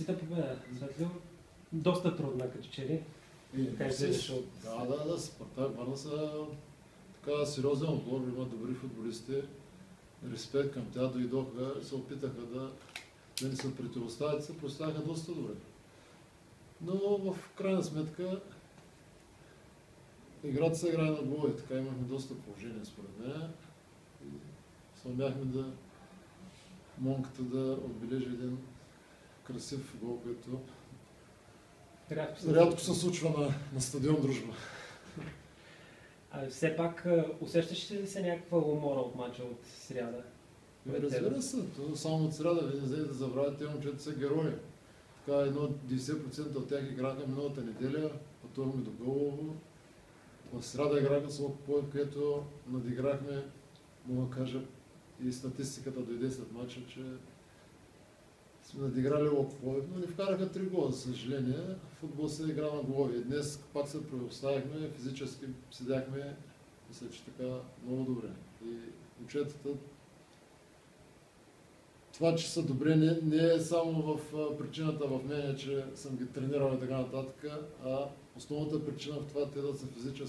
Честита победа, Светлио. Доста трудна, като че ли. Как изглеждаш от... Да, Спартак Варна са така сериозен отбор, има добри футболисти. Респект към тях, дойдоха и се опитаха да ни се противоставят, се поставяха доста добре. Но в крайна сметка играта се играе на голове, така имахме доста положение според мен. И съумяхме да Монката да отбележи един красив гол, който рядко се случва на стадион Дружба. Все пак усещаш ли се някаква умора от мача от сряда? Разбира се, само от сряда, вие не знаете да забравяте, те момчета са герои. Така 90% от тях играха миналата неделя, пътувахме до Голово. В сряда играха с Локопоев, където надиграхме, мога да кажа, и статистиката дойде след мача, че сме надиграли Локопоев, но ни вкараха 3 гола, за съжаление. Футбол се игра на голови. Днес пак се преоставихме, физически седяхме, мисля, че така много добре. И момчетата, това, че са добре, не е само в причината в мен, че съм ги тренирал и така нататък, а основната причина в това те да са физически